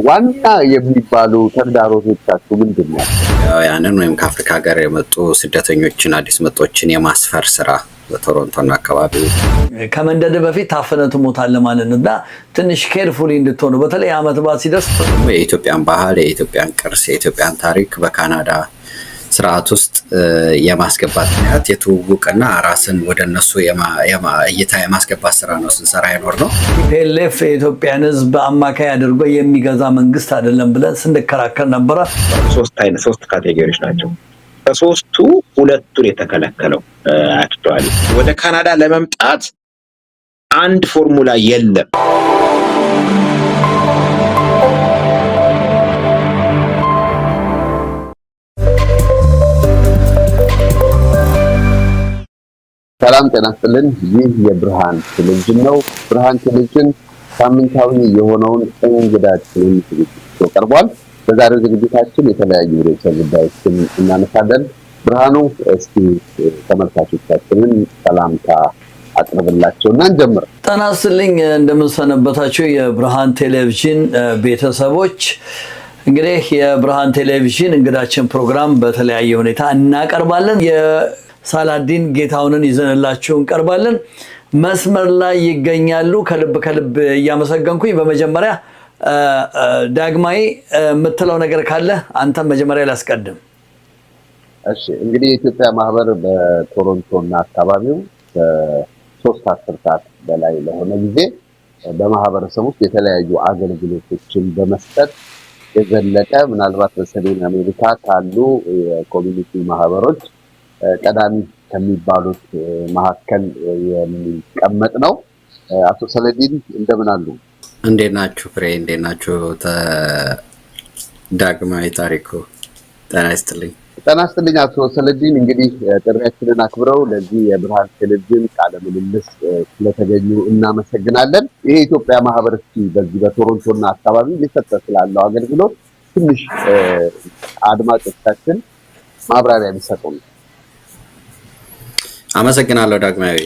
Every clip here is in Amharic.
ዋና የሚባሉ ተግዳሮቶቻችሁ ምንድነው? ያንን ወይም ከአፍሪካ ሀገር የመጡ ስደተኞችን አዲስ መጦችን የማስፈር ስራ በቶሮንቶና አካባቢ ከመንደድ በፊት ታፈነ ትሞታለህ ማለት ነው እና ትንሽ ኬርፉሊ እንድትሆኑ በተለይ ዓመት በዓል ሲደርስ የኢትዮጵያን ባህል፣ የኢትዮጵያን ቅርስ፣ የኢትዮጵያን ታሪክ በካናዳ ስርዓት ውስጥ የማስገባት ምክንያት የትውውቅና ራስን ወደ እነሱ እይታ የማስገባት ስራ ነው ስንሰራ ይኖር ነው። ቲፒኤልኤፍ የኢትዮጵያን ሕዝብ አማካይ አድርጎ የሚገዛ መንግስት አይደለም ብለን ስንከራከር ነበረ። ሶስት ካቴጎሪዎች ናቸው። ከሶስቱ ሁለቱን የተከለከለው አክቹዋሊ ወደ ካናዳ ለመምጣት አንድ ፎርሙላ የለም። ሰላም ጤና ይስጥልን። ይህ የብርሃን ቴሌቪዥን ነው። ብርሃን ቴሌቪዥን ሳምንታዊ የሆነውን እንግዳችንን ዝግጅት ቀርቧል። በዛሬው ዝግጅታችን የተለያዩ ርዕሰ ጉዳዮችን እናነሳለን። ብርሃኑ እስቲ ተመልካቾቻችንን ሰላምታ አቅርብላቸውና እንጀምር። ጤና ይስጥልኝ፣ እንደምንሰነበታችሁ የብርሃን ቴሌቪዥን ቤተሰቦች። እንግዲህ የብርሃን ቴሌቪዥን እንግዳችን ፕሮግራም በተለያየ ሁኔታ እናቀርባለን። ሳላዲን ጌታውንን ይዘንላችሁ እንቀርባለን። መስመር ላይ ይገኛሉ። ከልብ እያመሰገንኩኝ በመጀመሪያ ዳግማዊ የምትለው ነገር ካለ አንተም መጀመሪያ ላስቀድም። እሺ፣ እንግዲህ የኢትዮጵያ ማህበር በቶሮንቶና አካባቢው ከ3 አስርታት በላይ ለሆነ ጊዜ በማህበረሰብ ውስጥ የተለያዩ አገልግሎቶችን በመስጠት የዘለቀ ምናልባት በሰሜን አሜሪካ ካሉ የኮሚኒቲ ማህበሮች ቀዳሚ ከሚባሉት መካከል የሚቀመጥ ነው። አቶ ሰለዲን እንደምን አሉ? እንዴት ናችሁ? ፍሬ እንዴት ናችሁ? ዳግማዊ ታሪኩ ጤና ይስጥልኝ። ጤና ይስጥልኝ አቶ ሰለዲን። እንግዲህ ጥሪያችንን አክብረው ለዚህ የብርሃን ቴሌቪዥን ቃለ ምልልስ ስለተገኙ እናመሰግናለን። ይሄ የኢትዮጵያ ማህበር በዚህ በቶሮንቶና አካባቢ እየሰጠ ስላለው አገልግሎት ትንሽ አድማጮቻችን ማብራሪያ ቢሰጡ ነው። አመሰግናለሁ ዳግማዊ።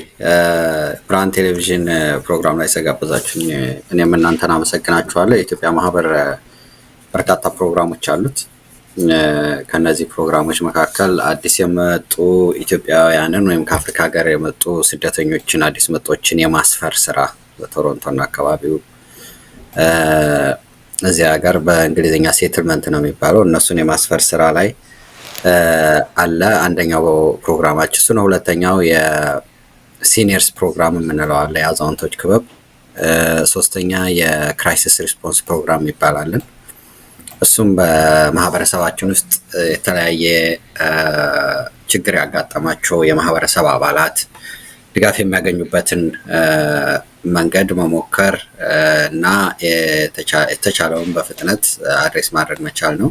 ብርሃን ቴሌቪዥን ፕሮግራም ላይ ስለጋበዛችሁኝ እኔም እናንተን አመሰግናችኋለሁ። የኢትዮጵያ ማህበር በርካታ ፕሮግራሞች አሉት። ከነዚህ ፕሮግራሞች መካከል አዲስ የመጡ ኢትዮጵያውያንን ወይም ከአፍሪካ ሀገር የመጡ ስደተኞችን አዲስ መጦችን የማስፈር ስራ በቶሮንቶና አካባቢው እዚህ ሀገር በእንግሊዝኛ ሴትልመንት ነው የሚባለው፣ እነሱን የማስፈር ስራ ላይ አለ። አንደኛው ፕሮግራማችን እሱ ነው። ሁለተኛው የሲኒየርስ ፕሮግራም የምንለው አለ፣ የአዛውንቶች ክበብ። ሶስተኛ የክራይሲስ ሪስፖንስ ፕሮግራም ይባላልን። እሱም በማህበረሰባችን ውስጥ የተለያየ ችግር ያጋጠማቸው የማህበረሰብ አባላት ድጋፍ የሚያገኙበትን መንገድ መሞከር እና የተቻለውን በፍጥነት አድሬስ ማድረግ መቻል ነው።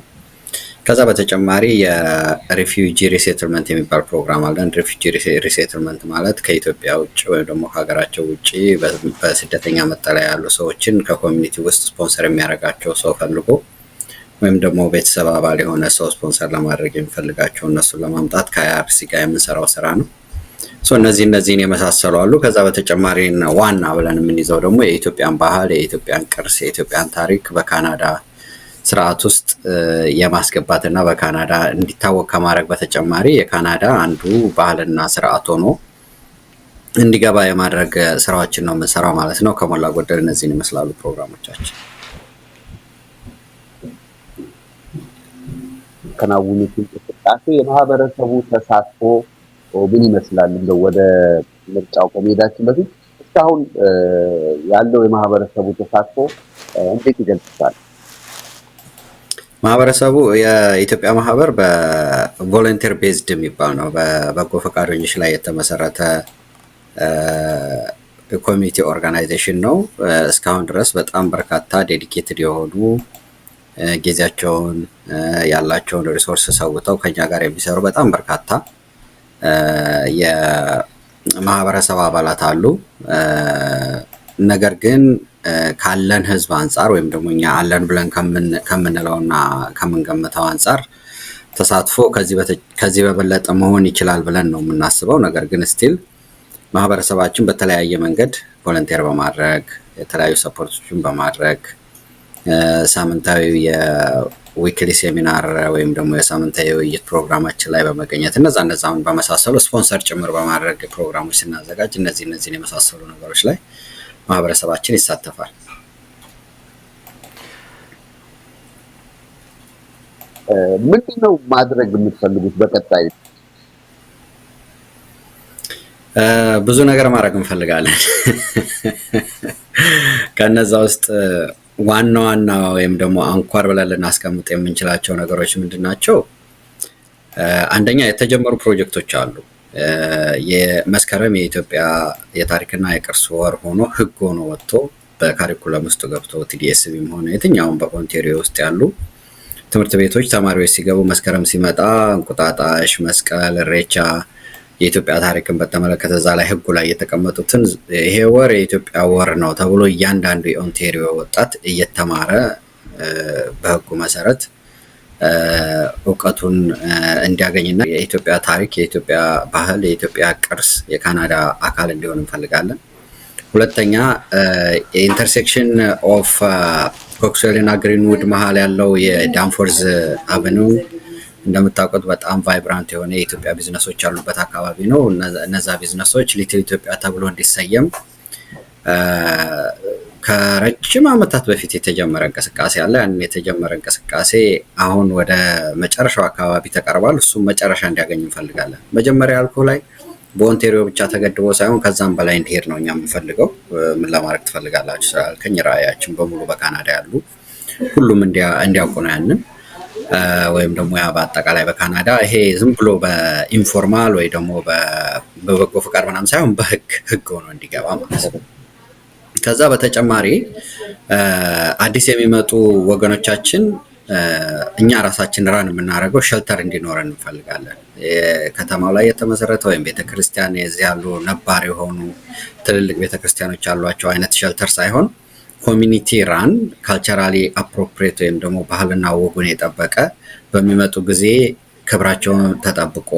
ከዛ በተጨማሪ የሪፊውጂ ሪሴትልመንት የሚባል ፕሮግራም አለን። ሪፊውጂ ሪሴትልመንት ማለት ከኢትዮጵያ ውጭ ወይም ደግሞ ከሀገራቸው ውጭ በስደተኛ መጠለያ ያሉ ሰዎችን ከኮሚኒቲ ውስጥ ስፖንሰር የሚያደርጋቸው ሰው ፈልጎ ወይም ደግሞ ቤተሰብ አባል የሆነ ሰው ስፖንሰር ለማድረግ የሚፈልጋቸው እነሱን ለማምጣት ከአይአርሲ ጋር የምንሰራው ስራ ነው። እነዚህን የመሳሰሉ አሉ። ከዛ በተጨማሪ ዋና ብለን የምንይዘው ደግሞ የኢትዮጵያን ባህል፣ የኢትዮጵያን ቅርስ፣ የኢትዮጵያን ታሪክ በካናዳ ስርዓት ውስጥ የማስገባትና በካናዳ እንዲታወቅ ከማድረግ በተጨማሪ የካናዳ አንዱ ባህልና ስርዓት ሆኖ እንዲገባ የማድረግ ስራዎችን ነው የምንሰራው ማለት ነው። ከሞላ ጎደል እነዚህን ይመስላሉ ፕሮግራሞቻችን። ከናውኑት እንቅስቃሴ የማህበረሰቡ ተሳትፎ ምን ይመስላል? እንደው ወደ ምርጫው ከመሄዳችን በፊት እስካሁን ያለው የማህበረሰቡ ተሳትፎ እንዴት ይገልጻል? ማህበረሰቡ የኢትዮጵያ ማህበር በቮለንቲር ቤዝድ የሚባል ነው። በበጎ ፈቃደኞች ላይ የተመሰረተ ኮሚኒቲ ኦርጋናይዜሽን ነው። እስካሁን ድረስ በጣም በርካታ ዴዲኬትድ የሆኑ ጊዜያቸውን ያላቸውን ሪሶርስ ሰውተው ከኛ ጋር የሚሰሩ በጣም በርካታ የማህበረሰብ አባላት አሉ። ነገር ግን ካለን ህዝብ አንጻር ወይም ደግሞ እኛ አለን ብለን ከምንለውና ከምንገምተው አንጻር ተሳትፎ ከዚህ በበለጠ መሆን ይችላል ብለን ነው የምናስበው። ነገር ግን ስቲል ማህበረሰባችን በተለያየ መንገድ ቮለንቲር በማድረግ የተለያዩ ሰፖርቶችን በማድረግ ሳምንታዊ የዊክሊ ሴሚናር ወይም ደግሞ የሳምንታዊ ውይይት ፕሮግራማችን ላይ በመገኘት እነዛን በመሳሰሉ ስፖንሰር ጭምር በማድረግ ፕሮግራሞች ስናዘጋጅ እነዚህን የመሳሰሉ ነገሮች ላይ ማህበረሰባችን ይሳተፋል። ምንድነው ማድረግ የምትፈልጉት በቀጣይ? ብዙ ነገር ማድረግ እንፈልጋለን። ከነዛ ውስጥ ዋና ወይም ደግሞ አንኳር ብለን ልናስቀምጥ የምንችላቸው ነገሮች ምንድናቸው? አንደኛ የተጀመሩ ፕሮጀክቶች አሉ። የመስከረም የኢትዮጵያ የታሪክና የቅርስ ወር ሆኖ ህግ ሆኖ ወጥቶ በካሪኩለም ውስጥ ገብቶ ቲዲኤስቢም ሆነ የትኛውም በኦንታሪዮ ውስጥ ያሉ ትምህርት ቤቶች ተማሪዎች ሲገቡ መስከረም ሲመጣ እንቁጣጣሽ፣ መስቀል፣ ኢሬቻ የኢትዮጵያ ታሪክን በተመለከተ እዛ ላይ ህጉ ላይ የተቀመጡትን ይሄ ወር የኢትዮጵያ ወር ነው ተብሎ እያንዳንዱ የኦንታሪዮ ወጣት እየተማረ በህጉ መሰረት እውቀቱን እንዲያገኝና የኢትዮጵያ ታሪክ፣ የኢትዮጵያ ባህል፣ የኢትዮጵያ ቅርስ የካናዳ አካል እንዲሆን እንፈልጋለን። ሁለተኛ የኢንተርሴክሽን ኦፍ ኮክስዌል እና ግሪንውድ መሀል ያለው የዳንፎርዝ አቨኒው እንደምታውቁት በጣም ቫይብራንት የሆነ የኢትዮጵያ ቢዝነሶች ያሉበት አካባቢ ነው። እነዛ ቢዝነሶች ሊትል ኢትዮጵያ ተብሎ እንዲሰየም ከረጅም ዓመታት በፊት የተጀመረ እንቅስቃሴ አለ። ያንን የተጀመረ እንቅስቃሴ አሁን ወደ መጨረሻው አካባቢ ተቀርቧል። እሱም መጨረሻ እንዲያገኝ እንፈልጋለን። መጀመሪያ ያልኩ ላይ በኦንታሪዮ ብቻ ተገድቦ ሳይሆን ከዛም በላይ እንዲሄድ ነው እኛ የምንፈልገው። ምን ለማድረግ ትፈልጋላችሁ ስላልከኝ ራዕያችን በሙሉ በካናዳ ያሉ ሁሉም እንዲያውቁ ነው ያንን ወይም ደግሞ ያ በአጠቃላይ በካናዳ ይሄ ዝም ብሎ በኢንፎርማል ወይ ደግሞ በበጎ ፈቃድ ምናምን ሳይሆን በህግ ሆኖ እንዲገባ ማለት ነው። ከዛ በተጨማሪ አዲስ የሚመጡ ወገኖቻችን እኛ ራሳችን ራን የምናደርገው ሸልተር እንዲኖረን እንፈልጋለን። ከተማው ላይ የተመሰረተ ወይም ቤተክርስቲያን የዚህ ያሉ ነባር የሆኑ ትልልቅ ቤተክርስቲያኖች ያሏቸው አይነት ሸልተር ሳይሆን ኮሚኒቲ ራን ካልቸራሊ አፕሮፕሪየት ወይም ደግሞ ባህልና ወጉን የጠበቀ በሚመጡ ጊዜ ክብራቸውን ተጠብቆ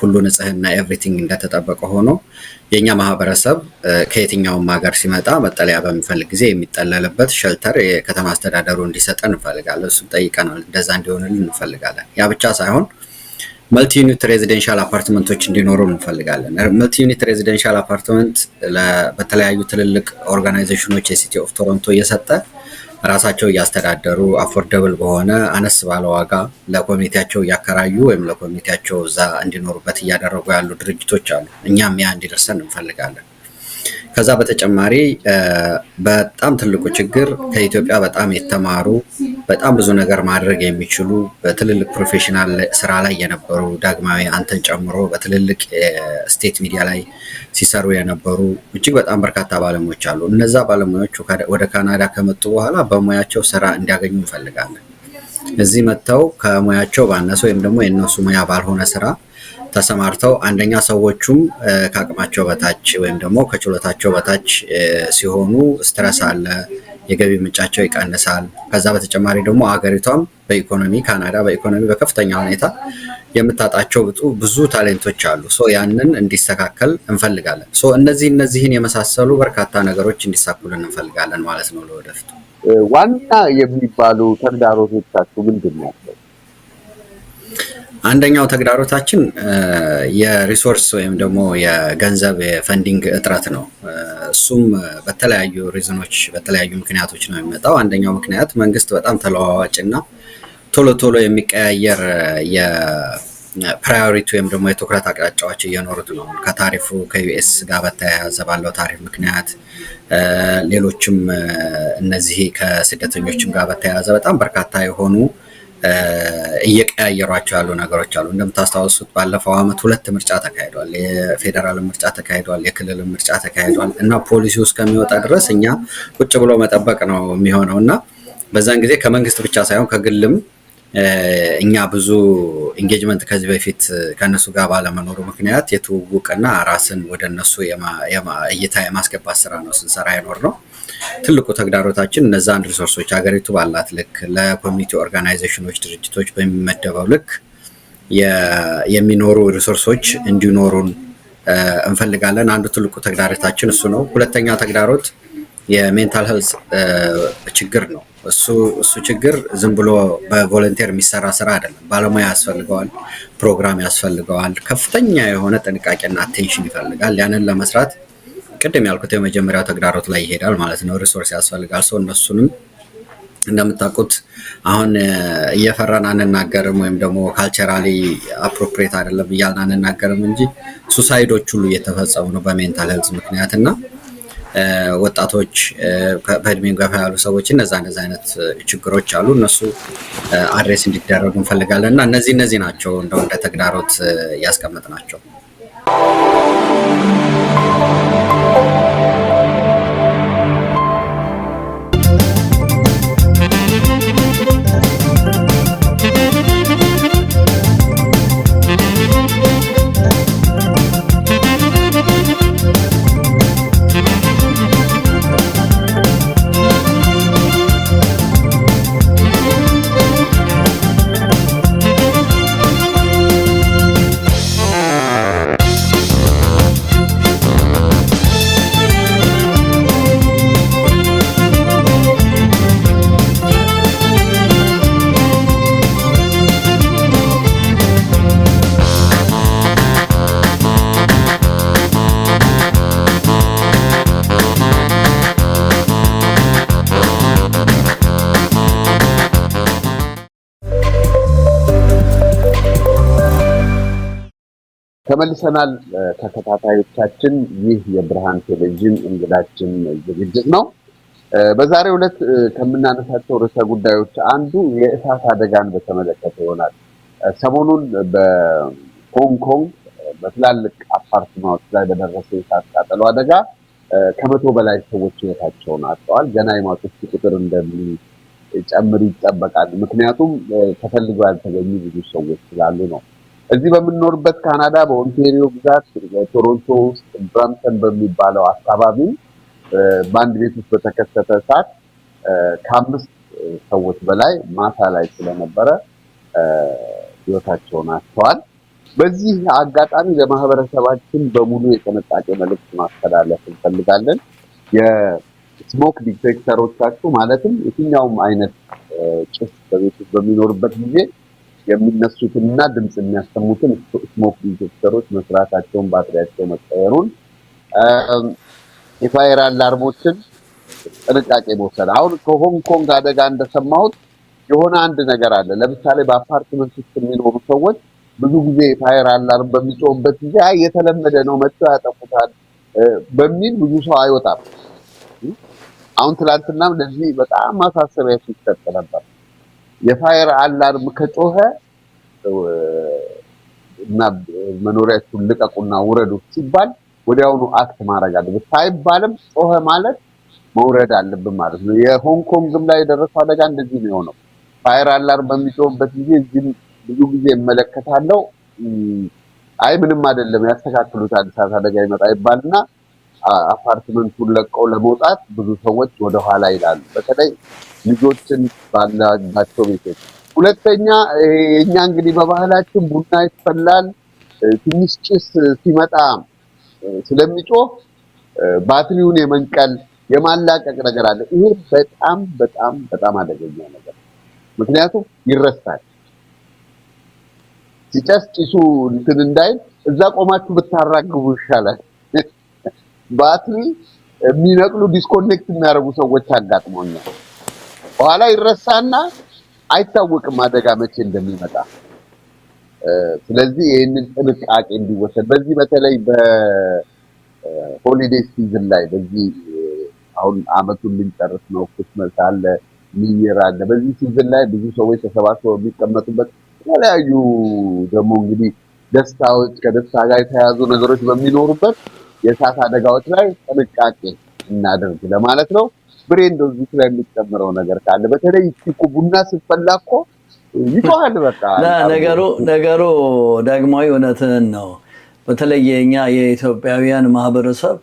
ሁሉ ንጽህና ኤቭሪቲንግ እንደተጠበቀ ሆኖ የኛ ማህበረሰብ ከየትኛውም ሀገር ሲመጣ መጠለያ በሚፈልግ ጊዜ የሚጠለልበት ሸልተር የከተማ አስተዳደሩ እንዲሰጠን እንፈልጋለን። እሱም ጠይቀናል። እንደዛ እንዲሆንልን እንፈልጋለን። ያ ብቻ ሳይሆን መልቲ ዩኒት ሬዚደንሻል አፓርትመንቶች እንዲኖሩ እንፈልጋለን። መልቲ ዩኒት ሬዚደንሻል አፓርትመንት በተለያዩ ትልልቅ ኦርጋናይዜሽኖች የሲቲ ኦፍ ቶሮንቶ እየሰጠ ራሳቸው እያስተዳደሩ አፎርደብል በሆነ አነስ ባለ ዋጋ ለኮሚኒቲያቸው እያከራዩ ወይም ለኮሚኒቲያቸው እዛ እንዲኖሩበት እያደረጉ ያሉ ድርጅቶች አሉ። እኛም ያ እንዲደርሰን እንፈልጋለን። ከዛ በተጨማሪ በጣም ትልቁ ችግር ከኢትዮጵያ በጣም የተማሩ በጣም ብዙ ነገር ማድረግ የሚችሉ በትልልቅ ፕሮፌሽናል ስራ ላይ የነበሩ ዳግማዊ አንተን ጨምሮ በትልልቅ ስቴት ሚዲያ ላይ ሲሰሩ የነበሩ እጅግ በጣም በርካታ ባለሙያዎች አሉ። እነዛ ባለሙያዎች ወደ ካናዳ ከመጡ በኋላ በሙያቸው ስራ እንዲያገኙ እንፈልጋለን። እዚህ መጥተው ከሙያቸው ባነሰ ወይም ደግሞ የእነሱ ሙያ ባልሆነ ስራ ተሰማርተው አንደኛ ሰዎቹም ከአቅማቸው በታች ወይም ደግሞ ከችሎታቸው በታች ሲሆኑ ስትረስ አለ፣ የገቢ ምንጫቸው ይቀንሳል። ከዛ በተጨማሪ ደግሞ አገሪቷም በኢኮኖሚ ካናዳ በኢኮኖሚ በከፍተኛ ሁኔታ የምታጣቸው ብዙ ታሌንቶች አሉ። ያንን እንዲስተካከል እንፈልጋለን። እነዚህን የመሳሰሉ በርካታ ነገሮች እንዲሳኩልን እንፈልጋለን ማለት ነው። ለወደፊቱ ዋና የሚባሉ ተግዳሮቶቻችሁ ምንድን ናቸው? አንደኛው ተግዳሮታችን የሪሶርስ ወይም ደግሞ የገንዘብ የፈንዲንግ እጥረት ነው። እሱም በተለያዩ ሪዝኖች በተለያዩ ምክንያቶች ነው የሚመጣው። አንደኛው ምክንያት መንግስት በጣም ተለዋዋጭና ቶሎ የሚቀያየር የፕራዮሪቲ ወይም ደግሞ የትኩረት አቅጣጫዎች እየኖሩት ነው። ከታሪፉ ከዩኤስ ጋር በተያያዘ ባለው ታሪፍ ምክንያት ሌሎችም እነዚህ ከስደተኞችም ጋር በተያያዘ በጣም በርካታ የሆኑ እየቀያየሯቸው ያሉ ነገሮች አሉ። እንደምታስታውሱት ባለፈው ዓመት 2 ምርጫ ተካሂዷል። የፌዴራል ምርጫ ተካሂዷል፣ የክልል ምርጫ ተካሂዷል እና ፖሊሲው እስከሚወጣ ድረስ እኛ ቁጭ ብሎ መጠበቅ ነው የሚሆነው እና በዛን ጊዜ ከመንግስት ብቻ ሳይሆን ከግልም እኛ ብዙ ኢንጌጅመንት ከዚህ በፊት ከነሱ ጋር ባለመኖሩ ምክንያት የትውውቅና ራስን ወደ እነሱ እይታ የማስገባት ስራ ነው ስንሰራ ይኖር ነው። ትልቁ ተግዳሮታችን እነዛን ሪሶርሶች ሀገሪቱ ባላት ልክ ለኮሚኒቲ ኦርጋናይዜሽኖች ድርጅቶች በሚመደበው ልክ የሚኖሩ ሪሶርሶች እንዲኖሩን እንፈልጋለን። አንዱ ትልቁ ተግዳሮታችን እሱ ነው። ሁለተኛ ተግዳሮት የሜንታል ሄልዝ ችግር ነው። እሱ ችግር ዝም ብሎ በቮለንቲር የሚሰራ ስራ አይደለም። ባለሙያ ያስፈልገዋል፣ ፕሮግራም ያስፈልገዋል፣ ከፍተኛ የሆነ ጥንቃቄና አቴንሽን ይፈልጋል። ያንን ለመስራት ቅድም ያልኩት የመጀመሪያው ተግዳሮት ላይ ይሄዳል ማለት ነው። ሪሶርስ ያስፈልጋል። ሰው እነሱንም እንደምታውቁት አሁን እየፈራን አንናገርም ወይም ደግሞ ካልቸራሊ አፕሮፕሪየት አይደለም እያልን አንናገርም እንጂ ሱሳይዶች ሁሉ እየተፈጸሙ ነው በሜንታል ሄልዝ ምክንያት እና ወጣቶች በእድሜ ገፋ ያሉ ሰዎች እነዛ አይነት ችግሮች አሉ። እነሱ አድሬስ እንዲደረጉ እንፈልጋለን እና እነዚህ ናቸው እንደ ተግዳሮት ያስቀመጥናቸው። ተመልሰናል ተከታታዮቻችን። ይህ የብርሃን ቴሌቪዥን እንግዳችን ዝግጅት ነው። በዛሬው ዕለት ከምናነሳቸው ርዕሰ ጉዳዮች አንዱ የእሳት አደጋን በተመለከተ ይሆናል። ሰሞኑን በሆንግ ኮንግ በትላልቅ አፓርትማዎች ላይ በደረሰ የእሳት ቃጠሎ አደጋ ከ100 በላይ ሰዎች ሕይወታቸውን አጥተዋል። ገና የሟቾች ቁጥር እንደሚጨምር ይጠበቃል። ምክንያቱም ተፈልገው ያልተገኙ ብዙ ሰዎች ስላሉ ነው። እዚህ በምንኖርበት ካናዳ በኦንታሪዮ ግዛት ቶሮንቶ ውስጥ ብራምተን በሚባለው አካባቢ በአንድ ቤት ውስጥ በተከሰተ እሳት ከ5 ሰዎች በላይ ማታ ላይ ስለነበረ ሕይወታቸውን አጥተዋል። በዚህ አጋጣሚ ለማህበረሰባችን በሙሉ የጥንቃቄ መልዕክት ማስተላለፍ እንፈልጋለን። የስሞክ ዲቴክተሮቻችሁ ማለትም የትኛውም አይነት ጭስ በቤት ውስጥ በሚኖርበት ጊዜ የሚነሱትንና ድምጽ የሚያሰሙትን ስሞክ ዲቴክተሮች መስራታቸውን፣ ባትሪያቸው መቀየሩን፣ የፋየር አላርሞችን ጥንቃቄ መውሰድ። አሁን ከሆንግ ኮንግ አደጋ እንደሰማሁት የሆነ አንድ ነገር አለ። ለምሳሌ በአፓርትመንት ውስጥ የሚኖሩ ሰዎች ብዙ ጊዜ የፋየር አላርም በሚጮህበት ጊዜ የተለመደ ነው መጥተው ያጠፉታል በሚል ብዙ ሰው አይወጣም። አሁን ትላንትናም ለዚህ በጣም ማሳሰቢያ ሲሰጥ ነበር። የፋየር አላርም ከጮኸ እና መኖሪያችሁን ልቀቁና ውረዱ ሲባል ወዲያውኑ አክት ማድረግ አለበት። ሳይባልም ጮኸ ማለት መውረድ አለብን ማለት ነው። የሆንግ ኮንግም ላይ የደረሰው አደጋ እንደዚህ ነው የሆነው። ፋየር አላርም በሚጮህበት ጊዜ እዚህ ብዙ ጊዜ እመለከታለሁ። አይ ምንም አይደለም ያስተካክሉታል፣ እሳት አደጋ ይመጣ ይባልና አፓርትመንቱን ለቀው ለመውጣት ብዙ ሰዎች ወደ ኋላ ይላሉ። በተለይ ልጆችን ባላቸው ቤቶች። ሁለተኛ እኛ እንግዲህ በባህላችን ቡና ይፈላል። ትንሽ ጭስ ሲመጣ ስለሚጮህ ባትሪውን የመንቀል የማላቀቅ ነገር አለ። ይሄ በጣም በጣም በጣም አደገኛ ነገር፣ ምክንያቱም ይረሳል። ሲጨስ ጭሱ እንትን እንዳይል እዛ ቆማችሁ ብታራግቡ ይሻላል። ባትሪ የሚነቅሉ ዲስኮኔክት የሚያደርጉ ሰዎች አጋጥሞኛል። በኋላ ይረሳና አይታወቅም አደጋ መቼ እንደሚመጣ። ስለዚህ ይህንን ጥንቃቄ እንዲወሰድ በዚህ በተለይ በሆሊዴይ ሲዝን ላይ በዚህ አሁን አመቱን ልንጨርስ ነው፣ ክሪስመስ አለ፣ ኒው ይር አለ። በዚህ ሲዝን ላይ ብዙ ሰዎች ተሰባስበው የሚቀመጡበት የተለያዩ ደግሞ እንግዲህ ደስታዎች ከደስታ ጋር የተያያዙ ነገሮች በሚኖሩበት የእሳት አደጋዎች ላይ ጥንቃቄ እናደርግ ለማለት ነው። ብሬ እንደው እዚህ ላይ የሚጨምረው ነገር ካለ በተለይ እኮ ቡና ስትፈላ እኮ ይጮሃል። በቃ ነገሩ ዳግማዊ እውነትን ነው። በተለይ የኛ የኢትዮጵያውያን ማህበረሰብ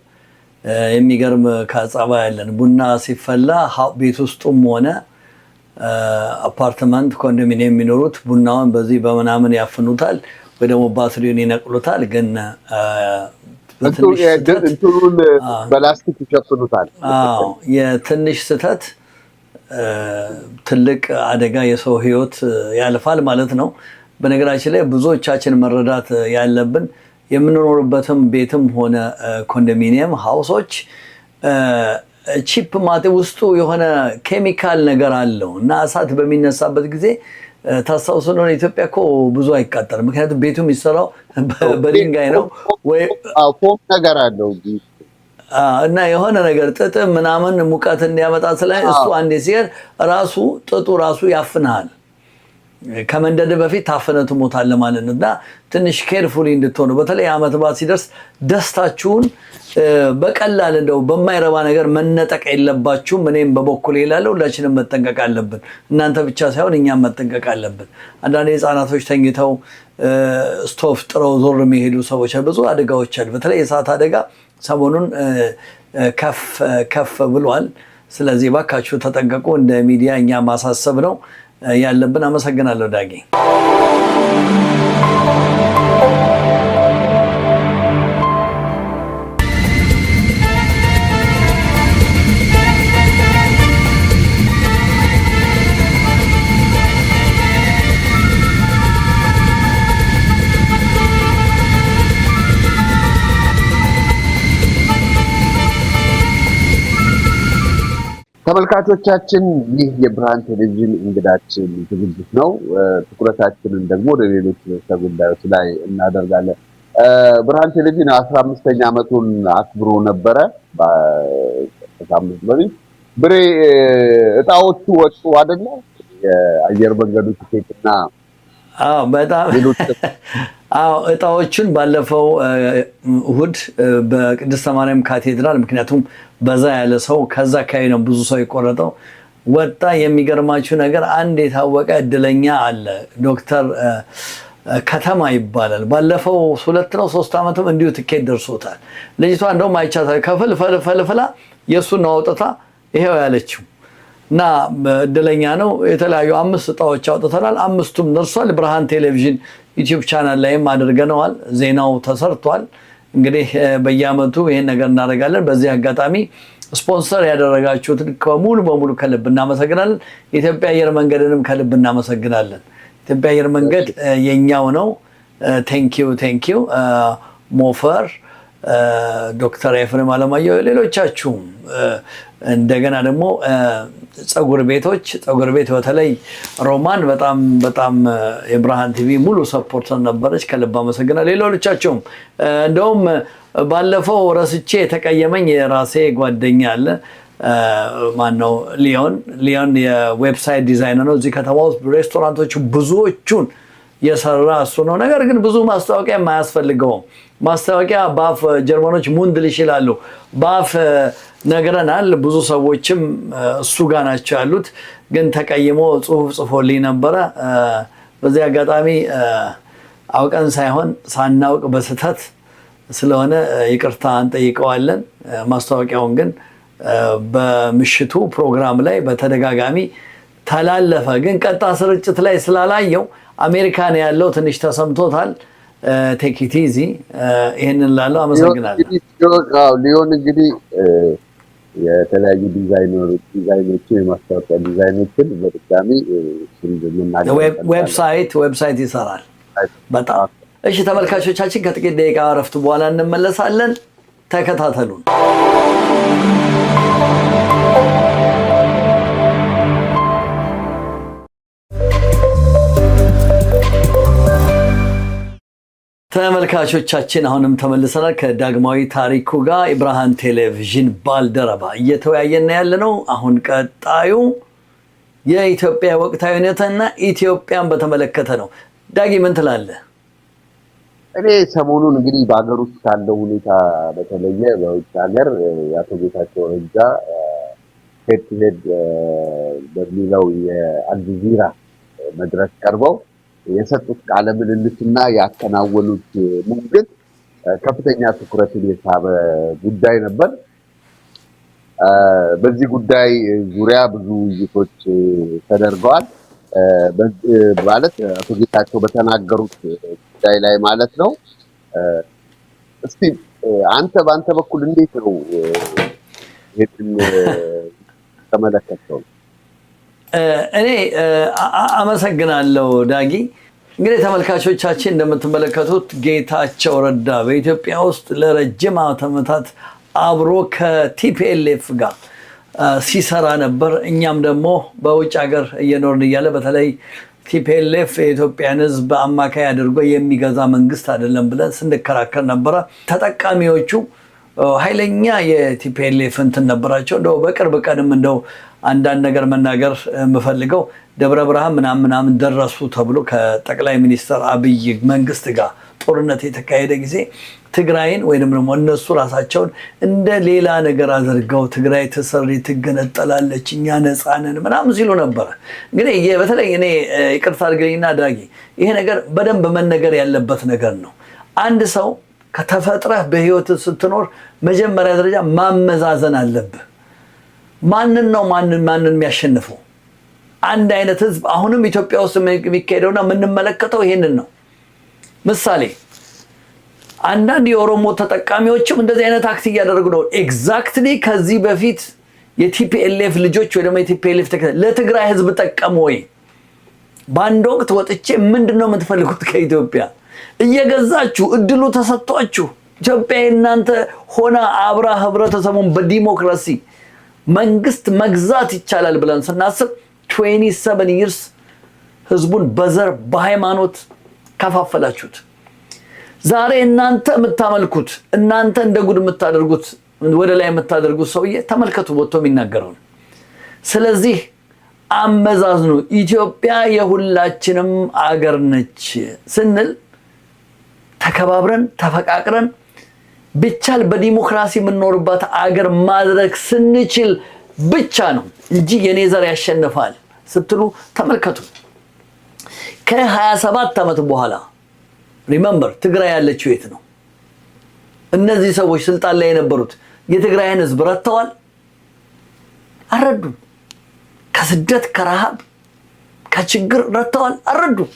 የሚገርም ካጻባ ያለን ቡና ሲፈላ ቤት ውስጥም ሆነ አፓርትመንት ኮንዶሚኒየም የሚኖሩት ቡናውን በዚህ በምናምን ያፍኑታል ወይ ደግሞ ባትሪውን ይነቅሉታል። ግን እንትኑን በላስቲክ ይሸፍኑታል። የትንሽ ስህተት ትልቅ አደጋ የሰው ህይወት ያልፋል ማለት ነው። በነገራችን ላይ ብዙዎቻችን መረዳት ያለብን የምንኖርበትም ቤትም ሆነ ኮንዶሚኒየም ሃውሶች ቺፕ ማቴ ውስጡ የሆነ ኬሚካል ነገር አለው እና እሳት በሚነሳበት ጊዜ ታስታውሱ ነው ኢትዮጵያ እኮ ብዙ አይቃጠልም። ምክንያቱም ቤቱ የሚሰራው በድንጋይ ነው ወይ ፎም ነገር አለው እና የሆነ ነገር ጥጥ ምናምን ሙቀት እንዲያመጣ ስላይ እሱ አንዴ ሲሄድ ራሱ ጥጡ ራሱ ያፍናል። ከመንደድ በፊት ታፈነህ ትሞታለህ ማለት ነው እና ትንሽ ኬርፉሊ እንድትሆኑ በተለይ ዓመት በዓል ሲደርስ ደስታችሁን በቀላል እንደው በማይረባ ነገር መነጠቅ የለባችሁም። እኔም በበኩሌ እላለሁ ሁላችንም መጠንቀቅ አለብን። እናንተ ብቻ ሳይሆን እኛም መጠንቀቅ አለብን። አንዳንድ ህፃናቶች ተኝተው ስቶፍ ጥረው ዞር የሚሄዱ ሰዎች ብዙ አደጋዎች አሉ። በተለይ የእሳት አደጋ ሰሞኑን ከፍ ብሏል። ስለዚህ ባካችሁ ተጠንቀቁ። እንደ ሚዲያ እኛ ማሳሰብ ነው ያለብን። አመሰግናለሁ ዳጊ። ተመልካቾቻችን ይህ የብርሃን ቴሌቪዥን እንግዳችን ዝግጅት ነው። ትኩረታችንን ደግሞ ወደ ሌሎች ጉዳዮች ላይ እናደርጋለን። ብርሃን ቴሌቪዥን 15ኛ ዓመቱን አክብሮ ነበረ በሳምንት በፊት። ብሬ እጣዎቹ ወጡ አይደለ? የአየር መንገዱ ቲኬትና በጣም እጣዎቹን ባለፈው እሁድ በቅድስተ ማርያም ካቴድራል ምክንያቱም በዛ ያለ ሰው ከዛ አካባቢ ነው ብዙ ሰው የቆረጠው ወጣ። የሚገርማችሁ ነገር አንድ የታወቀ እድለኛ አለ። ዶክተር ከተማ ይባላል። ባለፈው 2 ነው 3 ዓመትም እንዲሁ ትኬት ደርሶታል። ልጅቷ እንደውም አይቻታል ከፍል ፈልፍላ የሱን አውጥታ ይሄው ያለችው እና እድለኛ ነው። የተለያዩ 5 እጣዎች አውጥተናል። 5ቱም ደርሷል። ብርሃን ቴሌቪዥን ዩቲዩብ ቻናል ላይም አድርገነዋል። ዜናው ተሰርቷል። እንግዲህ በየዓመቱ ይሄን ነገር እናደርጋለን። በዚህ አጋጣሚ ስፖንሰር ያደረጋችሁትን በሙሉ ከልብ እናመሰግናለን። የኢትዮጵያ አየር መንገድንም ከልብ እናመሰግናለን። ኢትዮጵያ አየር መንገድ የኛው ነው። ቴንኪዩ ሞፈር ዶክተር ኤፍሬም አለማየሁ ሌሎቻችሁም እንደገና ደግሞ ፀጉር ቤት በተለይ ሮማን በጣም የብርሃን ቲቪ ሙሉ ሰፖርተር ነበረች። ከልብ አመሰግናለሁ። ሌሎቻችሁም እንደውም ባለፈው ረስቼ የተቀየመኝ የራሴ ጓደኛ አለ። ማነው ሊዮን የዌብሳይት ዲዛይነር ነው። እዚህ ከተማ ውስጥ ሬስቶራንቶቹ ብዙዎቹን የሰራ እሱ ነው። ነገር ግን ብዙ ማስታወቂያ የማያስፈልገውም። ማስታወቂያ ባፍ ጀርመኖች ሙንድል ይችላሉ። ባፍ ነግረናል። ብዙ ሰዎችም እሱ ጋር ናቸው ያሉት። ግን ተቀይሞ ጽሁፍ ጽፎልኝ ነበረ። በዚህ አጋጣሚ አውቀን ሳይሆን ሳናውቅ በስተት ስለሆነ ይቅርታ እንጠይቀዋለን። ማስታወቂያውን ግን በምሽቱ ፕሮግራም ላይ በተደጋጋሚ ተላለፈ። ግን ቀጣ ስርጭት ላይ ስላላየው አሜሪካን ያለው ትንሽ ተሰምቶታል። ቴክቲዚ ይሄንን ላለው አመሰግናለሁ። ሊዮን እንግዲህ የተለያዩ ዲዛይኖችን የማስታወቂያ ዲዛይኖችን በድጋሚ ዌብሳይት ይሰራል። በጣም እሺ። ተመልካቾቻችን ከጥቂት ደቂቃ እረፍት በኋላ እንመለሳለን። ተከታተሉን። ተመልካቾቻችን አሁንም ተመልሰናል። ከዳግማዊ ታሪኩ ጋር የብርሃን ቴሌቪዥን ባልደረባ እየተወያየን ያለነው። አሁን ቀጣዩ የኢትዮጵያ ወቅታዊ ሁኔታና ኢትዮጵያን በተመለከተ ነው። ዳጊ ምን ትላለህ? እኔ ሰሞኑን እንግዲህ በሀገር ውስጥ ካለው ሁኔታ በተለየ በውጭ ሀገር የአቶ ጌታቸው ረዳ ሄድ ቱ ሄድ በሚለው የአልጀዚራ መድረክ ቀርበው የሰጡት ቃለ ምልልስና ያከናወኑት ሙግት ከፍተኛ ትኩረትን የሳበ ጉዳይ ነበር። በዚህ ጉዳይ ዙሪያ ብዙ ውይይቶች ተደርገዋል። ማለት አቶ ጌታቸው በተናገሩት ጉዳይ ላይ ማለት ነው። እስቲ አንተ በአንተ በኩል እንዴት ነው ይሄን ተመለከተው? እኔ አመሰግናለሁ ዳጊ። እንግዲህ ተመልካቾቻችን እንደምትመለከቱት ጌታቸው ረዳ በኢትዮጵያ ውስጥ ለረጅም ዓመታት አብሮ ከቲፒኤልኤፍ ጋር ሲሰራ ነበር። እኛም ደግሞ በውጭ ሀገር እየኖርን እያለ በተለይ ቲፒኤልኤፍ የኢትዮጵያን ሕዝብ አማካይ አድርጎ የሚገዛ መንግስት አይደለም ብለን ስንከራከር ነበረ። ተጠቃሚዎቹ ኃይለኛ የቲፒኤልኤፍ እንትን ነበራቸው። እንደው በቅርብ ቀንም እንደው አንዳንድ ነገር መናገር የምፈልገው ደብረ ብርሃን ምናምን ደረሱ ተብሎ ከጠቅላይ ሚኒስትር አብይ መንግስት ጋር ጦርነት የተካሄደ ጊዜ ትግራይን ወይንም ደግሞ እነሱ ራሳቸውን እንደ ሌላ ነገር አድርገው ትግራይ ተሰሪ ትገነጠላለች እኛ ነፃ ነን ምናምን ሲሉ ነበረ። እንግዲህ በተለይ እኔ ይቅርታ አድርግልኝና ዳጊ ይሄ ነገር በደንብ መነገር ያለበት ነገር ነው። አንድ ሰው ከተፈጥረህ በህይወት ስትኖር መጀመሪያ ደረጃ ማመዛዘን አለብህ። ማንን ነው ማንን የሚያሸንፈው? አንድ አይነት ህዝብ አሁንም ኢትዮጵያ ውስጥ የሚካሄደውና የምንመለከተው ይሄንን ነው። ምሳሌ አንዳንድ የኦሮሞ ተጠቃሚዎችም እንደዚህ አይነት አክት እያደረጉ ነው። ኤግዛክትሊ ከዚህ በፊት የቲፒኤልኤፍ ልጆች ወይ ደግሞ የቲፒኤልኤፍ ለትግራይ ህዝብ ጠቀሙ ወይ? በአንድ ወቅት ወጥቼ ምንድነው የምትፈልጉት ከኢትዮጵያ እየገዛችሁ እድሉ ተሰጥቷችሁ ኢትዮጵያ እናንተ ሆና አብራ ህብረተሰቡን በዲሞክራሲ መንግስት መግዛት ይቻላል ብለን ስናስብ 27 years ህዝቡን በዘር በሃይማኖት ከፋፈላችሁት። ዛሬ እናንተ የምታመልኩት እናንተ እንደ ጉድ የምታደርጉት ወደ ላይ የምታደርጉት ሰውዬ ተመልከቱ ወጥቶ የሚናገረው። ስለዚህ አመዛዝኑ። ኢትዮጵያ የሁላችንም አገር ነች ስንል ተከባብረን ተፈቃቅረን ብቻል በዲሞክራሲ የምንኖርባት አገር ማድረግ ስንችል ብቻ ነው እንጂ የኔ ዘር ያሸንፋል ስትሉ ተመልከቱ። ከ27 ዓመት በኋላ ሪመምበር ትግራይ ያለችው የት ነው? እነዚህ ሰዎች ስልጣን ላይ የነበሩት የትግራይን ህዝብ ረድተዋል? አልረዱም። ከስደት ከረሃብ ከችግር ረድተዋል? አልረዱም።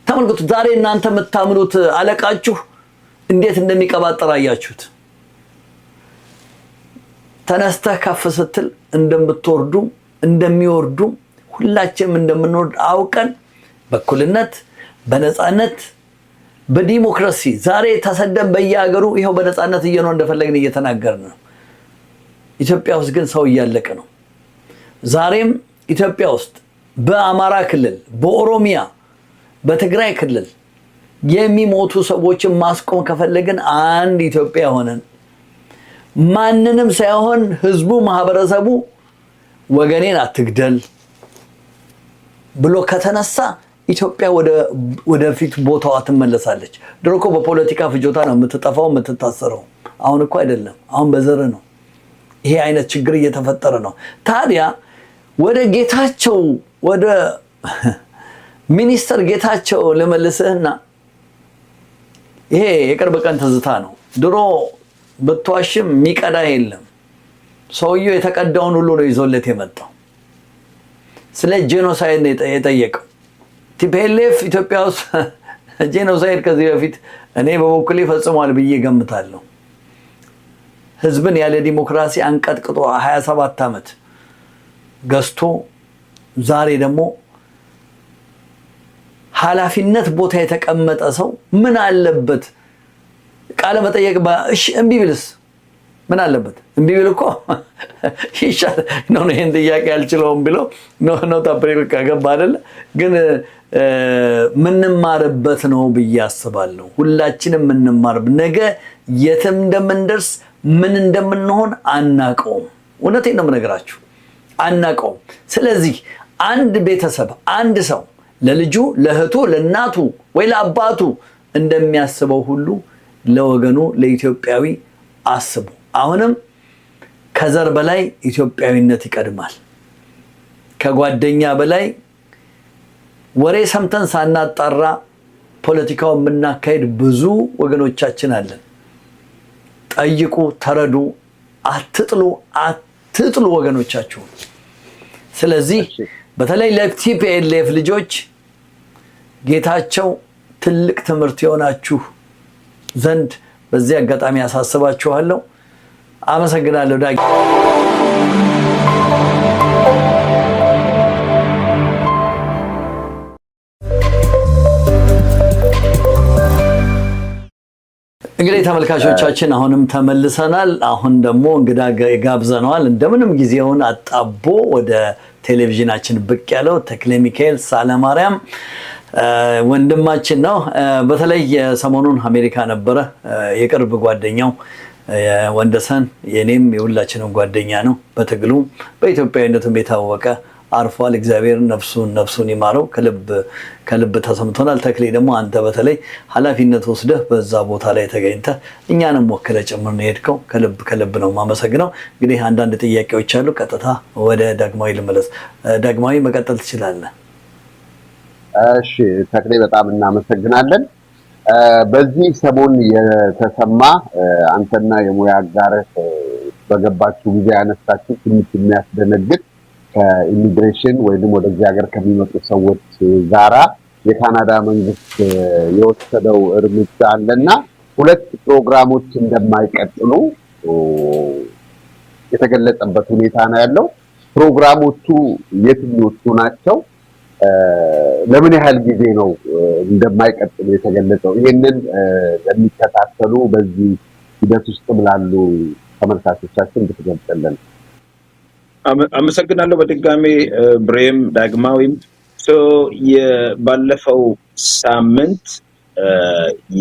ተመልከቱ። ዛሬ እናንተ የምታምኑት አለቃችሁ እንዴት እንደሚቀባጠር አያችሁት። ተነስተህ ከፍ ስትል እንደምትወርዱ እንደሚወርዱ ሁላችንም እንደምንወርድ አውቀን በእኩልነት በነፃነት በዲሞክራሲ ዛሬ ተሰደን በየሀገሩ ይሄው በነፃነት እየኖር እንደፈለግን እየተናገርን ነው። ኢትዮጵያ ውስጥ ግን ሰው እያለቀ ነው። ዛሬም ኢትዮጵያ ውስጥ በአማራ ክልል፣ በኦሮሚያ፣ በትግራይ ክልል የሚሞቱ ሰዎችን ማስቆም ከፈለግን አንድ ኢትዮጵያ ሆነን ማንንም ሳይሆን ህዝቡ ማህበረሰቡ ወገኔን አትግደል ብሎ ከተነሳ ኢትዮጵያ ወደፊት ቦታዋ ትመለሳለች። ድሮ እኮ በፖለቲካ ፍጆታ ነው የምትጠፋው የምትታሰረው። አሁን እኮ አይደለም። አሁን በዘር ነው ይሄ አይነት ችግር እየተፈጠረ ነው። ታዲያ ወደ ጌታቸው ወደ ሚኒስተር ጌታቸው ልመልስህና ይሄ የቅርብ ቀን ትዝታ ነው። ድሮ ብትዋሽም የሚቀዳ የለም። ሰውየው የተቀዳውን ሁሉ ነው ይዞለት የመጣው። ስለ ጄኖሳይድ ነው የጠየቀው። ቲፒኤልኤፍ ኢትዮጵያ ውስጥ ጄኖሳይድ ከዚህ በፊት እኔ በበኩሌ ፈጽሟል ብዬ ገምታለሁ። ህዝብን ያለ ዲሞክራሲ አንቀጥቅጦ 27 ዓመት ገዝቶ ዛሬ ደግሞ ኃላፊነት ቦታ የተቀመጠ ሰው ምን አለበት ቃለ መጠየቅ እሺ እምቢ ቢልስ ምን አለበት? እምቢ ቢል እኮ ይሻል ነው። ይሄን ጥያቄ አልችለውም ብለው ነው ታፕሬል ከገባ አይደለ? ግን ምንማርበት ነው ብዬ አስባለሁ። ሁላችንም ምንማርበት ነገ የትም እንደምንደርስ ምን እንደምንሆን አናቀውም። እውነቴን ነው የምነግራችሁ፣ አናቀውም። ስለዚህ አንድ ቤተሰብ አንድ ሰው ለልጁ ለእህቱ ለእናቱ ወይ ለአባቱ እንደሚያስበው ሁሉ ለወገኑ ለኢትዮጵያዊ አስቡ። አሁንም ከዘር በላይ ኢትዮጵያዊነት ይቀድማል። ከጓደኛ በላይ ወሬ ሰምተን ሳናጣራ ፖለቲካው የምናካሄድ ብዙ ወገኖቻችን አለን። ጠይቁ፣ ተረዱ፣ አትጥሉ ወገኖቻችሁ። ስለዚህ በተለይ ለቲፒኤልኤፍ ልጆች ጌታቸው ትልቅ ትምህርት የሆናችሁ ዘንድ በዚህ አጋጣሚ ያሳስባችኋለሁ። አመሰግናለሁ ዳጊ። እንግዲህ ተመልካቾቻችን አሁንም ተመልሰናል። አሁን ደግሞ እንግዳ ጋብዘነዋል። እንደምንም ጊዜውን አጣቦ ወደ ቴሌቪዥናችን ብቅ ያለው ተክለ ሚካኤል ሳለማርያም ወንድማችን ነው። በተለይ ሰሞኑን አሜሪካ ነበረ። የቅርብ ጓደኛው ወንደሰን የኔም የሁላችንም ጓደኛ ነው። በትግሉ በኢትዮጵያዊነቱም የታወቀ አርፏል። እግዚአብሔር ነፍሱን ይማረው። ከልብ ተሰምቶናል። ተክሌ ደግሞ አንተ በተለይ ኃላፊነት ወስደህ በዛ ቦታ ላይ ተገኝተህ እኛንም ወክለህ ጭምር ነው የሄድከው። ከልብ ነው የማመሰግነው። እንግዲህ አንዳንድ ጥያቄዎች አሉ። ቀጥታ ወደ ዳግማዊ ልመለስ። ዳግማዊ መቀጠል ትችላለህ። እሺ ተክሌ በጣም እናመሰግናለን። በዚህ ሰሞን የተሰማ አንተና የሙያ አጋርህ በገባችሁ ጊዜ ያነሳችሁ ትንሽ የሚያስደነግጥ ከኢሚግሬሽን ወይንም ወደዚህ ሀገር ከሚመጡ ሰዎች ጋራ የካናዳ መንግስት የወሰደው እርምጃ አለና 2 ፕሮግራሞች እንደማይቀጥሉ የተገለጸበት ሁኔታ ነው ያለው። ፕሮግራሞቹ የትኞቹ ናቸው? ለምን ያህል ጊዜ ነው እንደማይቀጥሉ የተገለጸው? ይሄንን ለሚከታተሉ በዚህ ሂደት ውስጥ ላሉ ተመልካቾቻችን ብትገልጽልን። አመሰግናለሁ በድጋሜ ብሬም ዳግማዊም። ባለፈው ሳምንት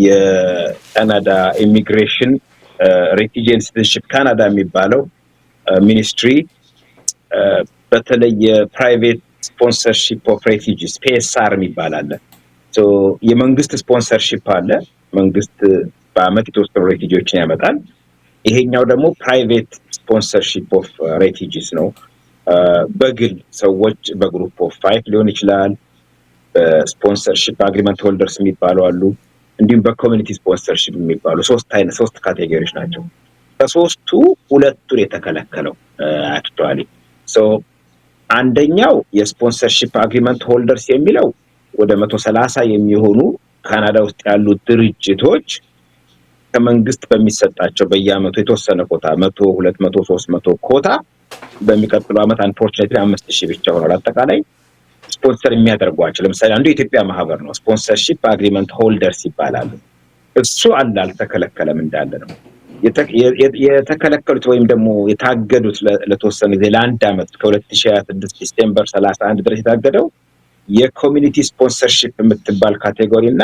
የካናዳ ኢሚግሬሽን ሬፊጂ ኤንድ ሲቲዝንሺፕ ካናዳ የሚባለው ሚኒስትሪ በተለይ የፕራይቬት ስፖንሰርሺፕ ኦፍ ሬፊጂስ ፒኤስአር የሚባል አለ። የመንግስት ስፖንሰርሺፕ አለ። መንግስት በአመት የተወሰኑ ሬፊጂዎችን ያመጣል። ይሄኛው ደግሞ ፕራይቬት ስፖንሰርሺፕ ኦፍ ሬፊጂስ ነው። በግል ሰዎች በግሩፕ ኦፍ 5 ሊሆን ይችላል። በስፖንሰርሺፕ አግሪመንት ሆልደርስ የሚባሉ አሉ። እንዲሁም በኮሚኒቲ ስፖንሰርሺፕ የሚባሉ ሶስት ካቴጎሪዎች ናቸው። ከሶስቱ ሁለቱን የተከለከለው አክቹአሊ አንደኛው የስፖንሰርሺፕ አግሪመንት ሆልደርስ የሚለው ወደ 130 የሚሆኑ ካናዳ ውስጥ ያሉ ድርጅቶች ከመንግስት በሚሰጣቸው በየአመቱ የተወሰነ ኮታ 100 200 300 ኮታ በሚቀጥለው አመት አንፎርቹኔትሊ 5000 ብቻ ሆኗል። አጠቃላይ ስፖንሰር የሚያደርጓቸው ለምሳሌ አንዱ የኢትዮጵያ ማህበር ነው። ስፖንሰርሺፕ አግሪመንት ሆልደርስ ይባላሉ። እሱ አልተከለከለም እንዳለ ነው። የተከለከሉት ወይም ደግሞ የታገዱት ለተወሰነ ጊዜ ለአንድ አመት ከ2026 ዲሴምበር 31 ድረስ የታገደው የኮሚኒቲ ስፖንሰርሺፕ የምትባል ካቴጎሪ እና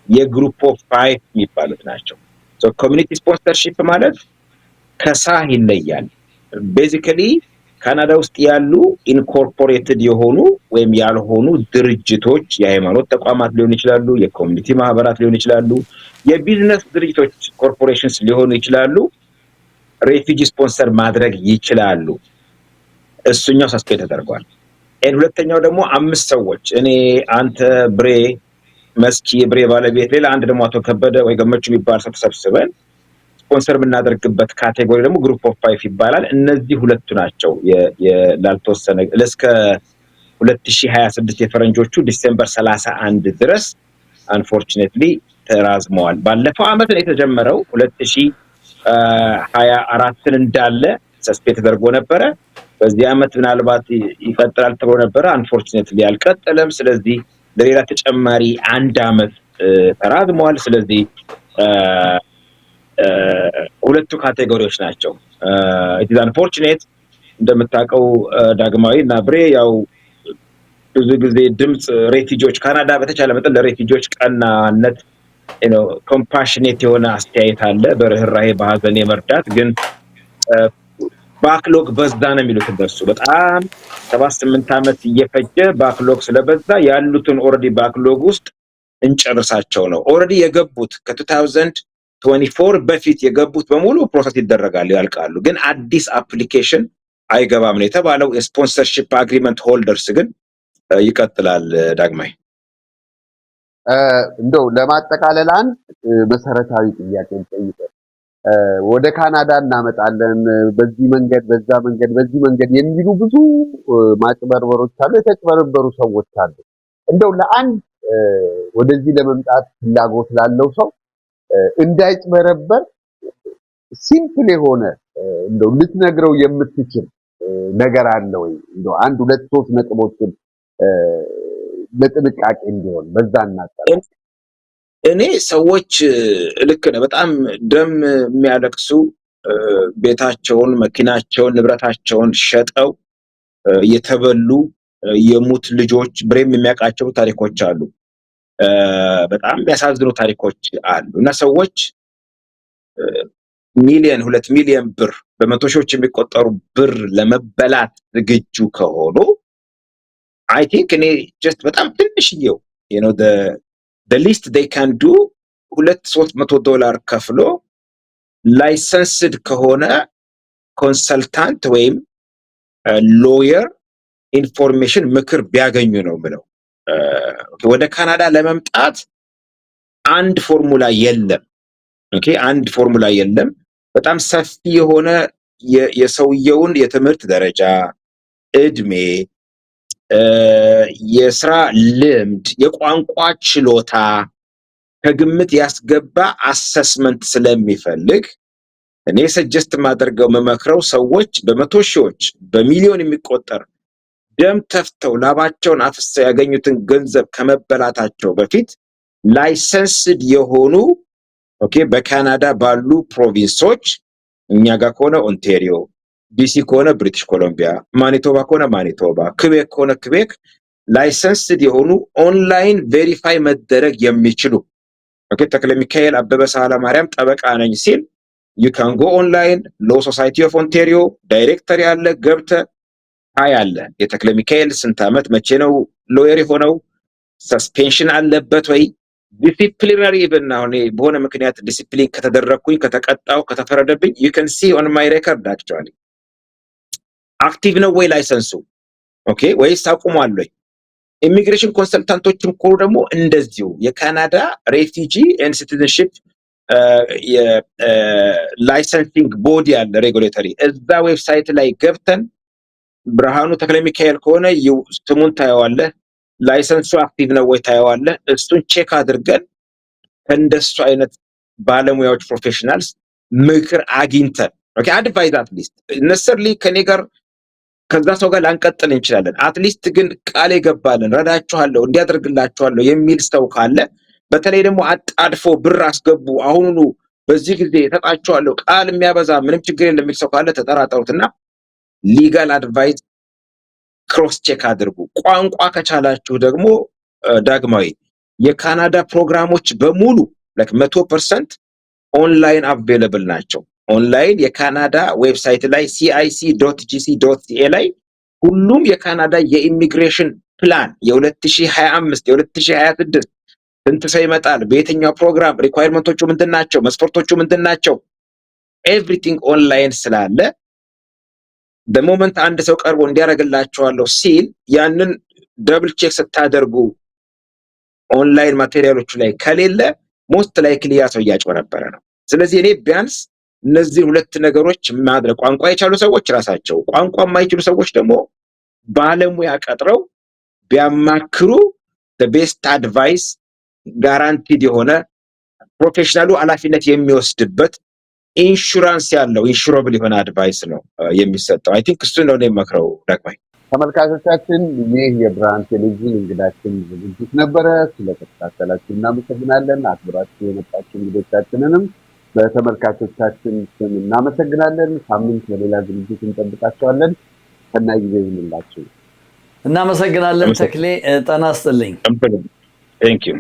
የግሩፕ ኦፍ 5 የሚባሉት ናቸው። ኮሚኒቲ ስፖንሰርሺፕ ማለት ከሳ ይለያል። ቤዚካሊ ካናዳ ውስጥ ያሉ ኢንኮርፖሬትድ የሆኑ ወይም ያልሆኑ ድርጅቶች የሃይማኖት ተቋማት ሊሆኑ ይችላሉ፣ የኮሚኒቲ ማህበራት ሊሆኑ ይችላሉ፣ የቢዝነስ ድርጅቶች ኮርፖሬሽንስ ሊሆኑ ይችላሉ። ሬፊጂ ስፖንሰር ማድረግ ይችላሉ። እሱኛው ሰስፔንድ ተደርጓል። ሁለተኛው ደግሞ 5 ሰዎች እኔ፣ አንተ፣ ብሬ መስኪ፣ የብሬ ባለቤት፣ ሌላ አንድ ደግሞ አቶ ከበደ ወይ ገመቹ የሚባል ሰው ተሰብስበን ስፖንሰር የምናደርግበት ካቴጎሪ ደግሞ ግሩፕ ኦፍ 5 ይባላል። እነዚህ ሁለቱ ናቸው ላልተወሰነ እስከ 2026 የፈረንጆቹ ዲሴምበር 31 ድረስ አንፎርቹኔትሊ ተራዝመዋል። ባለፈው አመት ነው የተጀመረው። 2024 እንዳለ ሰስፔንድ ተደርጎ ነበረ። በዚህ አመት ምናልባት ይቀጥላል ተብሎ ነበረ። አንፎርቹኔትሊ አልቀጠለም። ስለዚህ ለሌላ ተጨማሪ 1 አመት ተራዝመዋል። ስለዚህ ሁለቱ ካቴጎሪዎች ናቸው። it is unfortunate እንደምታውቀው ዳግማዊ እና ብሬ ያው ብዙ ጊዜ ድምጽ ሬፊጂዎች ካናዳ በተቻለ መጠን ለሬፊጂዎች ቀናነት ኮምፓሽኔት የሆነ አስተያየት አለ። በርህራሄ በሀዘን የመርዳት ግን ባክሎግ በዛ ነው የሚሉት እንደሱ በጣም 7-8 አመት እየፈጀ ባክሎግ ስለበዛ ያሉትን ኦሬዲ ባክሎግ ውስጥ እንጨርሳቸው ነው። ኦሬዲ የገቡት ከ2024 በፊት የገቡት በሙሉ ፕሮሰስ ይደረጋሉ፣ ያልቃሉ። ግን አዲስ አፕሊኬሽን አይገባም ነው የተባለው። የስፖንሰርሺፕ አግሪመንት ሆልደርስ ግን ይቀጥላል። ዳግማይ እንደው ለማጠቃለል አንድ መሰረታዊ ጥያቄ ጠይቀ ወደ ካናዳ እናመጣለን በዚህ መንገድ በዛ መንገድ በዚህ መንገድ የሚሉ ብዙ ማጭበርበሮች አሉ፣ የተጭበረበሩ ሰዎች አሉ። እንደው ለአንድ ወደዚህ ለመምጣት ፍላጎት ላለው ሰው እንዳይጭበረበር ሲምፕል የሆነ እንደው ልትነግረው የምትችል ነገር አለ ወይ? እንደው አንድ ሁለት ሶስት ነጥቦችን ለጥንቃቄ እንዲሆን በዛ እናጣራ። እኔ ሰዎች ልክ ነው በጣም ደም የሚያለቅሱ ቤታቸውን፣ መኪናቸውን፣ ንብረታቸውን ሸጠው የተበሉ የሙት ልጆች ብሬም የሚያውቃቸው ታሪኮች አሉ። በጣም የሚያሳዝኑ ታሪኮች አሉ እና ሰዎች ሚሊዮን 2 ሚሊዮን ብር በመቶ ሺዎች የሚቆጠሩ ብር ለመበላት ዝግጁ ከሆኑ አይ ቲንክ እኔ ጀስት በጣም ትንሽዬው the least they can do $200-300 ከፍሎ ላይሰንስድ ከሆነ ኮንሰልታንት ወይም ሎየር ኢንፎርሜሽን ምክር ቢያገኙ ነው ብለው። ወደ ካናዳ ለመምጣት አንድ ፎርሙላ የለም። ኦኬ አንድ ፎርሙላ የለም። በጣም ሰፊ የሆነ የሰውየውን የትምህርት ደረጃ፣ እድሜ፣ የስራ ልምድ፣ የቋንቋ ችሎታ ከግምት ያስገባ አሰስመንት ስለሚፈልግ እኔ ሰጀስት ማድረገው መመክረው ሰዎች በመቶ ሺዎች በሚሊዮን የሚቆጠር ደም ተፍተው ላባቸውን አፍሰው ያገኙትን ገንዘብ ከመበላታቸው በፊት ላይሰንስድ የሆኑ ኦኬ በካናዳ ባሉ ፕሮቪንሶች እኛ ጋር ከሆነ ኦንታሪዮ፣ ቢሲ ከሆነ ብሪቲሽ ኮሎምቢያ፣ ማኒቶባ ከሆነ ማኒቶባ፣ ክቤክ ከሆነ ክቤክ ላይሰንስድ የሆኑ ኦንላይን ቬሪፋይ መደረግ የሚችሉ ኦኬ ተክለ ሚካኤል አበበ ሳህለ ማርያም ጠበቃ ነኝ ሲል you can go online law society of ontario ዳይሬክተር ያለ ገብተ አያለ የተክለ ሚካኤል ስንት ዓመት መቼ ነው ሎየር የሆነው ሰስፔንሽን አለበት ወይ ዲሲፕሊናሪ ኢቨን አሁን በሆነ ምክንያት ዲሲፕሊን ከተደረኩኝ ከተቀጣው ከተፈረደብኝ you can see on my record actually አክቲቭ ነው ወይ ላይሰንሱ ኦኬ ወይስ አቁሟል ወይ ኢሚግሬሽን ኮንሰልታንቶችም ኮሩ ደግሞ እንደዚሁ የካናዳ ሬፊጂ ኤንድ ሲቲዝንሺፕ ላይሰንሲንግ ቦዲ አለ ሬጉሌተሪ እዛ ዌብሳይት ላይ ገብተን ብርሃኑ ተክለ ሚካኤል ከሆነ ስሙን ታየዋለህ ላይሰንሱ አክቲቭ ነው ወይ ታየዋለህ እሱን ቼክ አድርገን እንደሱ አይነት ባለሙያዎች ፕሮፌሽናልስ ምክር አግኝተን ኦኬ አድቫይዝ አትሊስት ነሰርሊ ከኔ ጋር ከዛ ሰው ጋር ላንቀጥል እንችላለን አትሊስት ግን ቃል ይገባልን ረዳችኋለሁ እንዲያደርግላችኋለሁ የሚል ሰው ካለ በተለይ ደግሞ አጣድፎ ብር አስገቡ አሁኑኑ በዚህ ጊዜ ተጣጣችኋለሁ ቃል የሚያበዛ ምንም ችግር የለም የሚል ሰው ካለ ተጠራጠሩትና ሊጋል አድቫይስ ክሮስ ቼክ አድርጉ ቋንቋ ከቻላችሁ ደግሞ ዳግማዊ የካናዳ ፕሮግራሞች በሙሉ like 100% ኦንላይን አቬለብል ናቸው ኦንላይን የካናዳ ዌብሳይት ላይ cic.gc.ca ላይ ሁሉም የካናዳ የኢሚግሬሽን ፕላን የ2025 የ2026 ስንት ሰው ይመጣል በየትኛው ፕሮግራም ሪኳየርመንቶቹ ምንድናቸው መስፈርቶቹ ምንድናቸው ኤቭሪቲንግ ኦንላይን ስላለ the moment አንድ ሰው ቀርቦ እንዲያረጋግላችኋለሁ ሲል ያንን ደብል ቼክ ስታደርጉ ኦንላይን ማቴሪያሎቹ ላይ ከሌለ ሞስት ላይክሊ ያ ሰው ያጭበረበረ ነው ስለዚህ እኔ ቢያንስ እነዚህ ሁለት ነገሮች ማድረግ ቋንቋ የቻሉ ሰዎች ራሳቸው ቋንቋ የማይችሉ ሰዎች ደግሞ ባለሙያ ቀጥረው ቢያማክሩ the best advice guaranteed የሆነ ፕሮፌሽናሉ ኃላፊነት የሚወስድበት ኢንሹራንስ ያለው ኢንሹራብል የሆነ አድቫይስ ነው የሚሰጠው አይ ቲንክ እሱ ነው የምመክረው ዳግማይ ተመልካቾቻችን ይህ የብርሃን ቴሌቪዥን እንግዳችን ዝግጅት ነበረ ስለተከታተላችሁ እናመሰግናለን አክብራችሁ የመጣችሁ እንግዶቻችንንም በተመልካቾቻችን ስም እናመሰግናለን ሳምንት በሌላ ዝግጅት እንጠብቃችኋለን ከናይ ጊዜ ይሁንላችሁ እናመሰግናለን ተክሌ ጤና ይስጥልኝ thank you